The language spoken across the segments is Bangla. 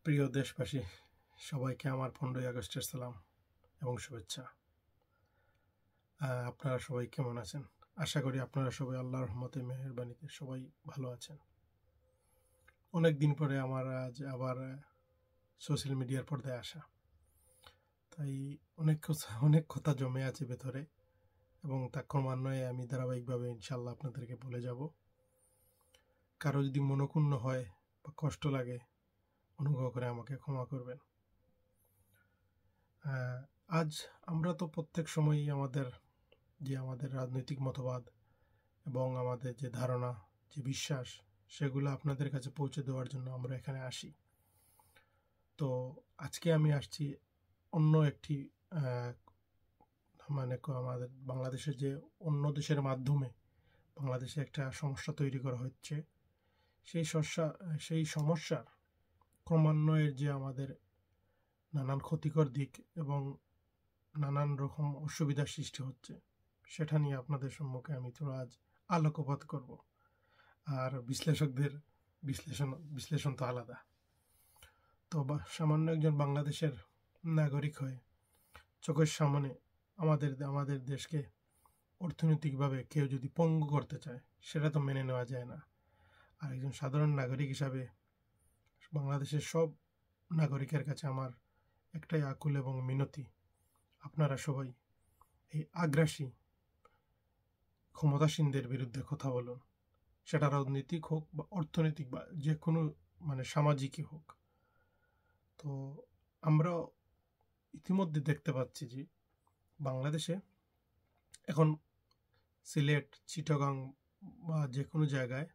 প্রিয় দেশবাসী, সবাইকে আমার 15ই আগস্টের সালাম এবং শুভেচ্ছা। আপনারা সবাই কেমন আছেন? আশা করি আপনারা সবাই আল্লাহর রহমতে মেহেরবানিতে সবাই ভালো আছেন। অনেক দিন পরে আমার আজ আবার সোশ্যাল মিডিয়ার পর্দায় আসা, তাই অনেক কথা জমে আছে ভেতরে, এবং তা ক্রমান্বয়ে আমি ধারাবাহিকভাবে ইনশাল্লাহ আপনাদেরকে বলে যাব। কারো যদি মনক্ষুণ্ণ হয় বা কষ্ট লাগে, অনুগ্রহ করে আমাকে ক্ষমা করবেন। আজ আমরা তো প্রত্যেক সময়ই আমাদের রাজনৈতিক মতবাদ এবং আমাদের যে ধারণা, যে বিশ্বাস, সেগুলো আপনাদের কাছে পৌঁছে দেওয়ার জন্য আমরা এখানে আসি। তো আজকে আমি আসছি অন্য একটি আমাদের বাংলাদেশের যে অন্য দেশের মাধ্যমে বাংলাদেশে একটা সমস্যা তৈরি করা হচ্ছে, সেই সমস্যার ক্রমান্বয়ের যে আমাদের নানান ক্ষতিকর দিক এবং নানান রকম অসুবিধার সৃষ্টি হচ্ছে, সেটা নিয়ে আপনাদের সম্মুখে আমি তো আজ আলোকপাত করব। আর বিশ্লেষকদের বিশ্লেষণ তো আলাদা। তো সামান্য একজন বাংলাদেশের নাগরিক হয়ে চোখের সামনে আমাদের দেশকে অর্থনৈতিকভাবে কেউ যদি পঙ্গু করতে চায়, সেটা তো মেনে নেওয়া যায় না। আর একজন সাধারণ নাগরিক হিসাবে বাংলাদেশের সব নাগরিকের কাছে আমার একটাই আকুল এবং মিনতি, আপনারা সবাই এই আগ্রাসী ক্ষমতাসীনদের বিরুদ্ধে কথা বলুন। সেটা রাজনৈতিক হোক বা অর্থনৈতিক বা যে কোনো সামাজিকই হোক। তো আমরা ইতিমধ্যে দেখতে পাচ্ছি যে বাংলাদেশে এখন সিলেট, চিটাগাং বা যে কোনো জায়গায়,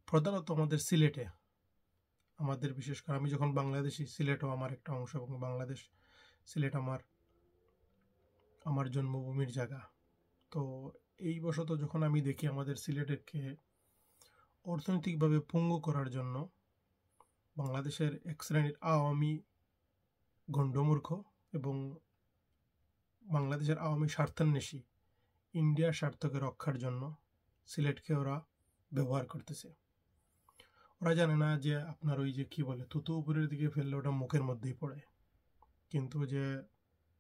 প্রধানত আমাদের সিলেটে, আমাদের বিশেষ করে আমি যখন বাংলাদেশি, সিলেটও আমার একটা অংশ এবং বাংলাদেশ, সিলেট আমার জন্মভূমির জায়গা। তো এই বশত যখন আমি দেখি আমাদের সিলেটকে অর্থনৈতিকভাবে পঙ্গু করার জন্য বাংলাদেশের এক শ্রেণীর আওয়ামী গণ্ডমূর্খ এবং বাংলাদেশের আওয়ামী স্বার্থান্বেষী ইন্ডিয়ার স্বার্থকে রক্ষার জন্য সিলেটকে ওরা ব্যবহার করতেছে। ওরা জানে না যে আপনার ওই যে কি বলে, থুতু উপরের দিকে ফেললে ওটা মুখের মধ্যেই পড়ে, কিন্তু যে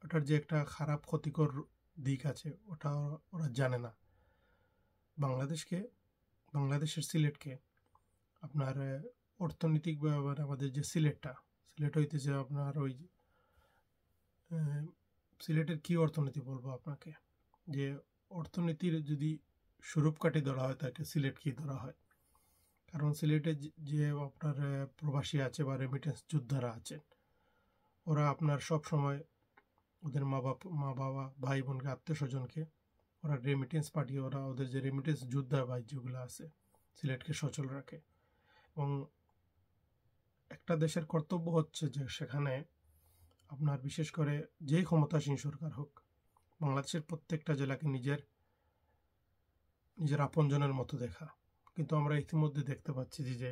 ওটার যে একটা খারাপ ক্ষতিকর দিক আছে ওটা ওরা জানে না। বাংলাদেশের সিলেটকে আপনার অর্থনৈতিক আমাদের যে সিলেট হইতেছে আপনার ওই সিলেটের কি অর্থনীতি বলবো আপনাকে, যে অর্থনীতির যদি স্বরূপকাঠি ধরা হয় তাকে সিলেট কি ধরা হয়। কারণ সিলেটে যে আপনার প্রবাসী আছে বা রেমিটেন্স যোদ্ধারা আছেন, ওরা আপনার সব সময় ওদের মা বাবা, ভাই বোনকে, আত্মীয় স্বজনকে ওরা রেমিটেন্স পাঠিয়ে ওরা ওদের যে রেমিটেন্স যোদ্ধা ভাই যেগুলো আছে সিলেটকে সচল রাখে। এবং একটা দেশের কর্তব্য হচ্ছে যে সেখানে আপনার বিশেষ করে যেই ক্ষমতাসীন সরকার হোক, বাংলাদেশের প্রত্যেকটা জেলাকে নিজের আপনজনের মতো দেখা। কিন্তু আমরা ইতিমধ্যে দেখতে পাচ্ছি যে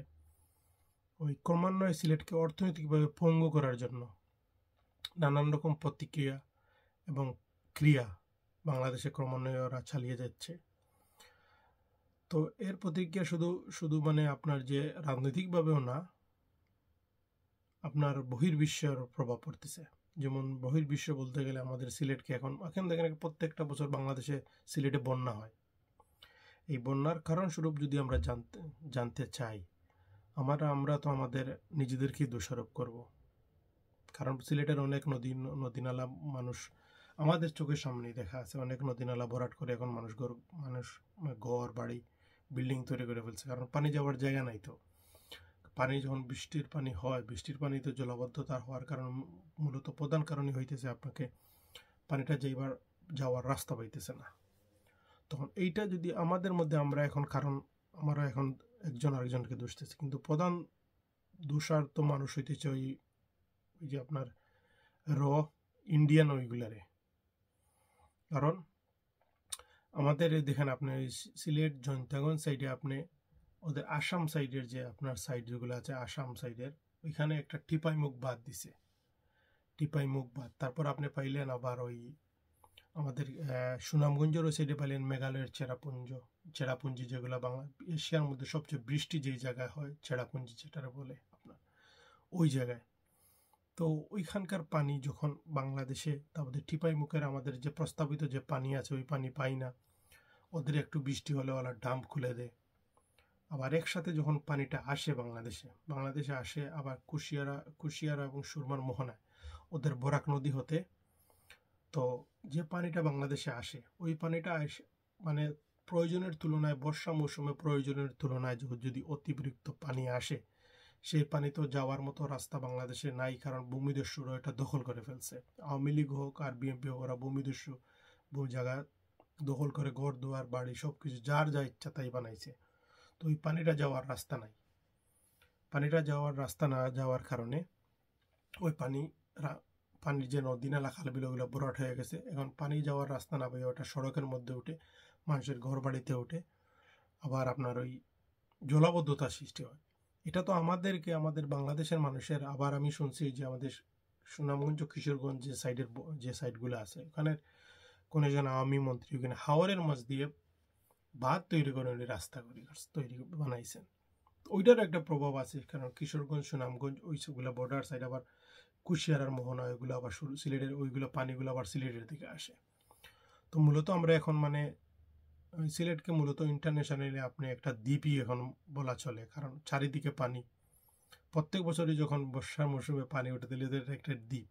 ওই ক্রমান্বয়ে সিলেটকে অর্থনৈতিকভাবে পঙ্গু করার জন্য নানান রকম প্রতিক্রিয়া এবং ক্রিয়া বাংলাদেশে ক্রমান্বয়ে ওরা চালিয়ে যাচ্ছে। তো এর প্রতিক্রিয়া শুধু আপনার যে রাজনৈতিকভাবেও না, আপনার বহির্বিশ্বের প্রভাব পড়তেছে। যেমন বহির্বিশ্ব বলতে গেলে আমাদের সিলেটকে এখন দেখেন প্রত্যেকটা বছর বাংলাদেশে সিলেটে বন্যা হয়। এই বন্যার কারণ স্বরূপ যদি আমরা জানতে চাই, আমরা তো আমাদের নিজেদেরকেই দোষারোপ করব। কারণ সিলেটের অনেক নদী-নালা মানুষ আমাদের চোখের সামনেই দেখা আছে, অনেক নদী-নালা ভরাট করে এখন মানুষ ঘর বাড়ি বিল্ডিং তৈরি করে ফেলছে। কারণ পানি যাওয়ার জায়গা নাই। তো পানি যখন বৃষ্টির পানি হয়, বৃষ্টির পানিতে জলাবদ্ধতা হওয়ার কারণ মূলত প্রধান কারণই হইতেছে আপনাকে পানিটা যাওয়ার রাস্তা পাইতেছে না। তখন এইটা যদি আমাদের মধ্যে আমরা এখন একজন আরেকজনকে দোষতেছি, কিন্তু প্রধান দোষার্থ মানুষ হইতেছে ওই যে আপনার ইন্ডিয়ান ওইগুলারে। কারণ আমাদের দেখেন আপনি সিলেট জয়ন্তাগঞ্জ সাইডে আপনি ওদের আসাম সাইডের যে আপনার সাইড যেগুলো আছে, আসাম সাইডের ওইখানে একটা টিপাই মুখ বাদ দিছে, টিপাই মুখ বাদ। তারপর আপনি পাইলেন আবার ওই আমাদের সুনামগঞ্জের ওই সাইডে পাইলেন মেঘালয়ের চেরাপুঞ্জি যেগুলো এশিয়ার মধ্যে সবচেয়ে বৃষ্টি যেই জায়গায় হয়, চেরাপুঞ্জি যেটারে বলে আপনার, ওই জায়গায়। তো ওইখানকার পানি যখন বাংলাদেশে, তারপরে টিপাইমুখের আমাদের যে প্রস্তাবিত যে পানি আছে ওই পানি পাই না। ওদের একটু বৃষ্টি হলে ওরা ডাম্প খুলে দেয়। আবার একসাথে যখন পানিটা আসে বাংলাদেশে আসে আবার কুশিয়ারা এবং সুরমার মোহনায় ওদের বরাক নদী হতে। তো যে পানিটা বাংলাদেশে আসে ওই পানিটা মানে প্রয়োজনের তুলনায়, বর্ষা মৌসুমে প্রয়োজনের তুলনায় যদি অতিরিক্ত পানি আসে, সেই পানি তো যাওয়ার মতো রাস্তা বাংলাদেশে নাই, কারণ ভূমিদস্যুরা এটা দখল করে ফেলছে। আওয়ামী লীগ হোক আর বিএনপি হোক, ওরা ভূমিদস্যু জায়গা দখল করে ঘর দুয়ার বাড়ি সবকিছু যার যা ইচ্ছা তাই বানাইছে। তো ওই পানিটা যাওয়ার রাস্তা নাই। পানিটা যাওয়ার রাস্তা না যাওয়ার কারণে ওই পানির যে নদী নালা খালবিল ওগুলো ভরাট হয়ে গেছে। এখন পানি যাওয়ার রাস্তা না পেয়ে ওটা সড়কের মধ্যে উঠে, মানুষের ঘর বাড়িতে উঠে, আবার আপনার ওই জলাবদ্ধতা সৃষ্টি হয়। এটা তো আমাদের বাংলাদেশের মানুষের, আবার আমি শুনছি যে আমাদের সুনামগঞ্জ কিশোরগঞ্জ যে সাইডগুলো আছে, ওখানে কোন একজন আওয়ামী মন্ত্রী ওখানে হাওরের মাছ দিয়ে বাঁধ তৈরি করে উনি রাস্তা তৈরি বানাইছেন। ওইটার একটা প্রভাব আছে, কারণ কিশোরগঞ্জ সুনামগঞ্জ ওইগুলো বর্ডার সাইড, আবার কুশিয়ারার মোহনা ওইগুলো আবার সিলেটের ওইগুলো পানিগুলো আবার সিলেটের দিকে আসে। তো মূলত আমরা এখন মানে সিলেটকে মূলত ইন্টারন্যাশনালি আপনি একটা দ্বীপই এখন বলা চলে, কারণ চারিদিকে পানি। প্রত্যেক বছরই যখন বর্ষার মৌসুমে পানি উঠে দিলে একটা দ্বীপ।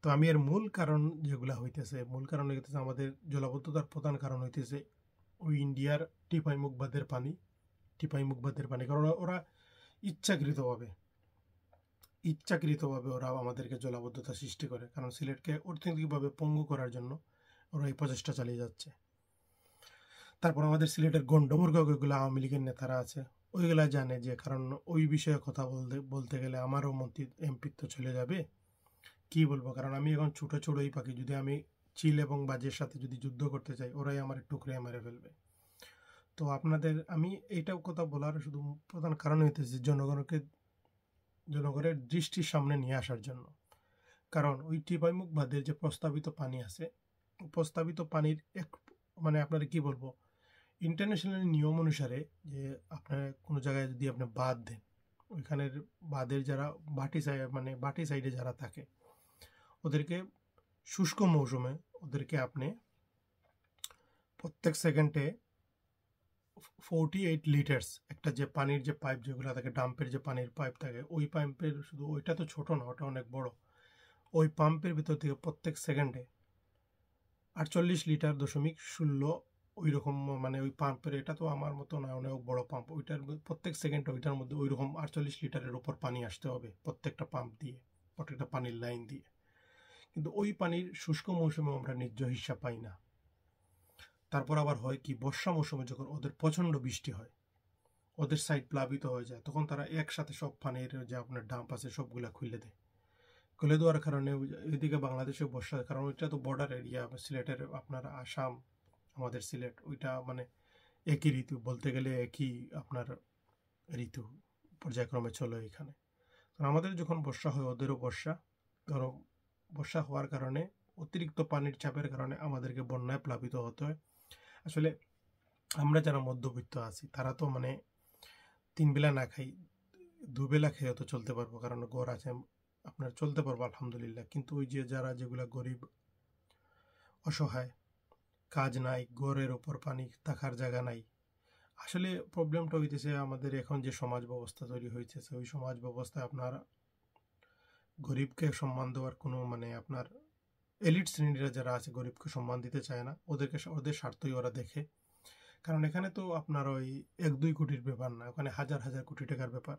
তো আমি এর মূল কারণ যেগুলো হইতেছে আমাদের জলাবদ্ধতার প্রধান কারণ হইতেছে ওই ইন্ডিয়ার টিপাইমুখ বাঁধের পানি, কারণ ওরা ইচ্ছাকৃতভাবে ওরা আমাদেরকে জলাবদ্ধতা সৃষ্টি করে, কারণ সিলেটকে অর্থনৈতিকভাবে পঙ্গু করার জন্য ওরা এই প্রচেষ্টা চালিয়ে যাচ্ছে। তারপর আমাদের সিলেটের গন্ডমুর্গগুলো আওয়ামী লীগের নেতারা আছে, ওইগুলা জানে যে, কারণ ওই বিষয়ে কথা বলতে গেলে আমারও এমপিত্ব চলে যাবে। কি বলবো, কারণ আমি এখন ছোট এই পাখি, যদি আমি চিল এবং বাজের সাথে যদি যুদ্ধ করতে চাই, ওরাই আমার টুকরে মেরে ফেলবে। তো আমি এইটাও কথা বলার শুধু প্রধান কারণ হইতেছে জনগণের দৃষ্টির সামনে নিয়ে আসার জন্য। কারণ ওই টিপাইমুখ বাঁধের যে প্রস্তাবিত পানি আছে, প্রস্তাবিত পানির মানে আপনারা কি বলবো, ইন্টারন্যাশনাল নিয়ম অনুসারে যে আপনার কোনো জায়গায় যদি আপনি বাঁধ দেন, ওইখানের বাঁধের যারা বাটি সাইডে যারা থাকে, ওদেরকে শুষ্ক মৌসুমে ওদেরকে আপনি প্রত্যেক সেকেন্ডে 48 লিটার্স একটা যে পানির যে পাইপ যেগুলো থাকে, ডাম্পের যে পানির পাইপ থাকে, ওই পাইপের শুধু ওইটা তো ছোট না, ওটা অনেক বড়। ওই পাম্পের ভিতর থেকে প্রত্যেক সেকেন্ডে 48.16 ওই রকম, মানে ওই পাম্পের, এটা তো আমার মতো না, অনেক বড় পাম্প, ওইটার প্রত্যেক সেকেন্ডে ওইটার মধ্যে ওই রকম 48 লিটারের উপর পানি আসতে হবে প্রত্যেকটা পাম্প দিয়ে, প্রত্যেকটা পানির লাইন দিয়ে। কিন্তু ওই পানির শুষ্ক মৌসুমে আমরা ন্যায্য হিস্সা পাই না। তারপর আবার হয় কি, বর্ষা মৌসুমে যখন ওদের প্রচণ্ড বৃষ্টি হয়, ওদের সাইড প্লাবিত হয়ে যায়, তখন তারা একসাথে সব পানির যে আপনার ডাম্প আছে সবগুলা খুলে দেওয়ার কারণে এদিকে বাংলাদেশে বর্ষা, কারণ ওইটা তো বর্ডার এরিয়া, সিলেটের আপনার আসাম, আমাদের সিলেট, ওইটা মানে একই ঋতু বলতে গেলে, একই আপনার ঋতু পর্যায়ক্রমে চলে এখানে। কারণ আমাদের যখন বর্ষা হয় ওদেরও বর্ষা, কারণ বর্ষা হওয়ার কারণে অতিরিক্ত পানির চাপের কারণে আমাদেরকে বন্যায় প্লাবিত হতে হয়। আসলে আমরা যারা মধ্যবিত্ত আছি তারা তো মানে 3 বেলা না খাই, 2 বেলা খেয়ে তো চলতে পারবো, কারণ ঘর আছে, আপনার চলতে পারবো আলহামদুলিল্লাহ। কিন্তু ওই যে যেগুলা গরিব অসহায়, কাজ নাই, ঘরের ওপর পানি থাকার জায়গা নাই, আসলে প্রবলেমটা হইতেছে আমাদের এখন যে সমাজ ব্যবস্থা তৈরি হয়েছে, ওই সমাজ ব্যবস্থায় আপনার গরিবকে সম্মান দেওয়ার কোনো মানে আপনার এলিট শ্রেণীরা যারা আছে গরিবকে সম্মান দিতে চায় না, ওদের স্বার্থই ওরা দেখে। কারণ এখানে তো আপনার ওই 1-2 কোটির ব্যাপার না, ওখানে হাজার হাজার কোটি টাকার ব্যাপার।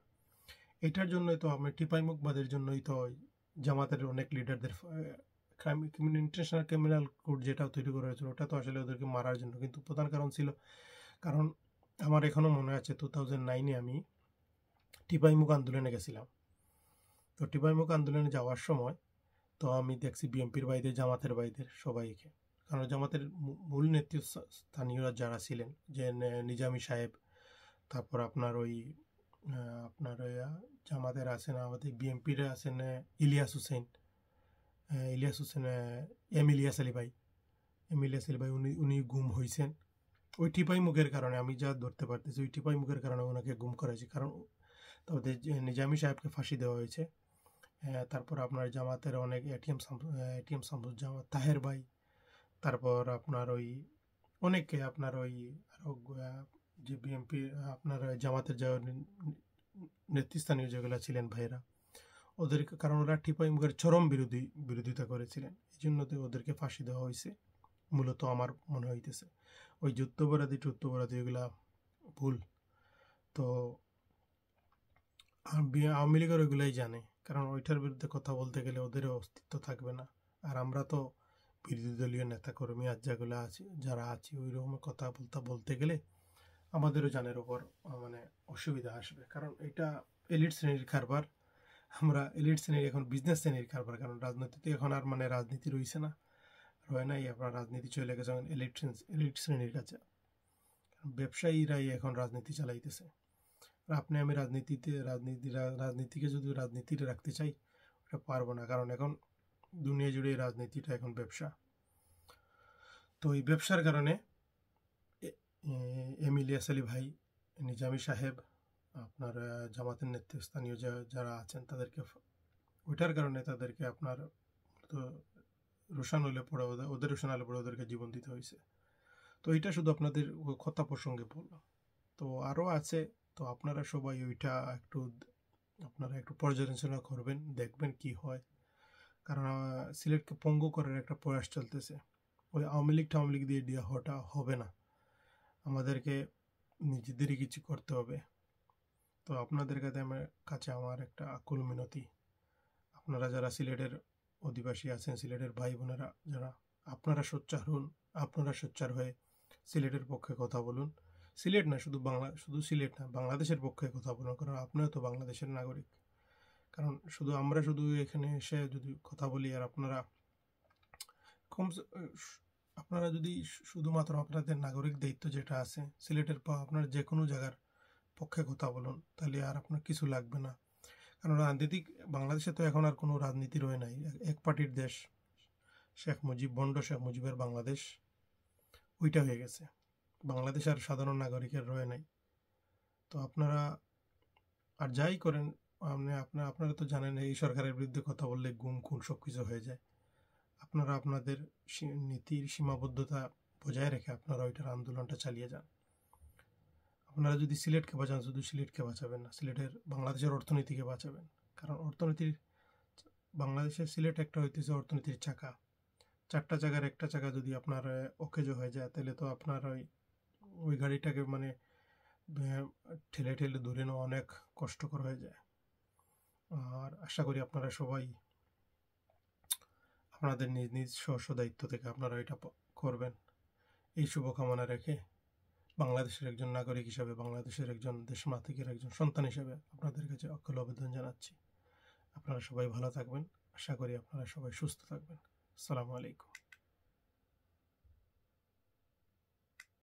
এটার জন্যই তো আমি টিপাইমুখ বাঁধের জন্যই তো জামাতের অনেক লিডারদের ইন্টারন্যাশনাল ক্রিমিনাল কোর্ট যেটা তৈরি করা হয়েছিল, ওটা তো আসলে ওদেরকে মারার জন্য, কিন্তু প্রধান কারণ ছিল, কারণ আমার এখনও মনে আছে 2009-এ আমি টিপাইমুখ আন্দোলনে গেছিলাম। তো টিপাইমুখ আন্দোলনে যাওয়ার সময় তো আমি দেখছি বিএনপির বাইরে, জামাতের বাইরে সবাইকে, কারণ জামাতের মূল নেতৃস্থানীয়রা যারা ছিলেন, যে নিজামী সাহেব, তারপর আপনার ওই জামাতের আছেন, আমাদের বিএনপির আছেন ইলিয়াস হোসেন, ইলিয়াস আলী ভাই উনি গুম হয়েছেন ওই টিপাইমুখের কারণে। আমি যা ধরতে পারতেছি ওই টিপাইমুখের কারণে ওনাকে গুম করেছে, কারণ তাদের নিজামী সাহেবকে ফাঁসি দেওয়া হয়েছে। তারপর আপনার জামাতের অনেক এটিএম শামসুজ্জামান তাহের ভাই, তারপর আপনার ওই অনেকে আপনার ওই আরও যে বিএনপি আপনার জামাতের যে নেতৃস্থানীয় যেগুলো ছিলেন ভাইরা, ওদেরকে, কারণ ওরা টিপাই মুখের চরম বিরোধিতা করেছিলেন, এই জন্য তো ওদেরকে ফাঁসি দেওয়া হয়েছে মূলত আমার মনে হইতেছে। ওই যুদ্ধপরাধী ওগুলা ভুল। তো আওয়ামী লীগের ওইগুলাই জানে, কারণ ওইটার বিরুদ্ধে কথা বলতে গেলে ওদেরও অস্তিত্ব থাকবে না। আর আমরা তো বিরোধী দলীয় নেতাকর্মী আর যেগুলো আছি, যারা আছি, ওই রকম কথা বলতে গেলে আমাদেরও জানের ওপর মানে অসুবিধা আসবে, কারণ এটা এলিট শ্রেণীর কারবার। আমরা এলিট শ্রেণীর এখন বিজনেস শ্রেণীর কারবার, কারণ রাজনীতিতে এখন আর মানে রাজনীতি রয়েছে না, রয়ে নাই। আপনার রাজনীতি চলে গেছে এখন এলিট শ্রেণীর কাছে, ব্যবসায়ীরাই এখন রাজনীতি চালাইতেছে। আর আপনি আমি রাজনীতিকে যদি রাজনীতিটা রাখতে চাই, ওটা পারবো না, কারণ এখন দুনিয়া জুড়ে রাজনীতিটা এখন ব্যবসা। তো এই ব্যবসার কারণে ইলিয়াস আলী ভাই, নিজামী সাহেব, আপনার জামাতের নেতৃস্থানীয় যারা আছেন তাদেরকে, ওইটার কারণে তাদেরকে আপনার তো রোশান হলে পড়ে ওদের রোশান হলে পড়ে ওদেরকে জীবন দিতে হয়েছে। তো এটা শুধু আপনাদের কথা প্রসঙ্গে বললাম। তো আরও আছে, তো আপনারা সবাই ওইটা আপনারা একটু পর্যালোচনা করবেন, দেখবেন কি হয়, কারণ সিলেটকে পঙ্গু করার একটা প্রয়াস চলতেছে। ওই আওয়ামী লীগ দিয়ে হওয়াটা হবে না, আমাদেরকে নিজেদেরই কিছু করতে হবে। তো আপনাদের কাছে আমার একটা আকুল মিনতি, আপনারা যারা সিলেটের অধিবাসী আছেন, সিলেটের ভাই বোনেরা যারা, আপনারা সোচ্চার হন, আপনারা সোচ্চার হয়ে সিলেটের পক্ষে কথা বলুন। সিলেট না, শুধু সিলেট না, বাংলাদেশের পক্ষে কথা বলুন, কারণ আপনিও তো বাংলাদেশের নাগরিক। কারণ আমরা শুধু এখানে এসে যদি কথা বলি আর আপনারা যদি শুধুমাত্র আপনাদের নাগরিক দায়িত্ব যেটা আছে সিলেটের আপনার যে কোনো জায়গার পক্ষে কথা বলুন, তাহলে আর আপনার কিছু লাগবে না। কারণ রাজনীতিক বাংলাদেশে তো এখন আর কোনো রাজনীতি রয়ে নাই, এক পার্টির দেশ, বন্ড শেখ মুজিবের বাংলাদেশ, ওইটা হয়ে গেছে। বাংলাদেশ আর সাধারণ নাগরিকের রয়ে নাই। তো আপনারা আর যাই করেন, আপনারা তো জানেন এই সরকারের বিরুদ্ধে কথা বললে গুম খুন সব কিছু হয়ে যায়। আপনারা আপনাদের নীতির সীমাবদ্ধতা বজায় রেখে আপনারা ওইটার আন্দোলনটা চালিয়ে যান। আপনারা যদি সিলেটকে বাঁচান, শুধু সিলেটকে বাঁচাবেন না, বাংলাদেশের অর্থনীতিকে বাঁচাবেন। কারণ বাংলাদেশের সিলেট একটা হইতেছে অর্থনীতির চাকা। 4টা চাকার একটা চাকা যদি আপনার অকেজো হয়ে যায়, তাহলে তো আপনার ওই গাড়িটাকে মানে ঠেলে ধরে নেওয়া অনেক কষ্টকর হয়ে যায়। আর আশা করি আপনারা সবাই আপনাদের নিজ স্ব দায়িত্ব থেকে আপনারা এটা করবেন। এই শুভকামনা রেখে বাংলাদেশের একজন নাগরিক হিসাবে, বাংলাদেশের একজন দেশমাতৃকের একজন সন্তান হিসাবে আপনাদের কাছে অকল আবেদন জানাচ্ছি। আপনারা সবাই ভালো থাকবেন, আশা করি আপনারা সবাই সুস্থ থাকবেন। আসসালামু আলাইকুম।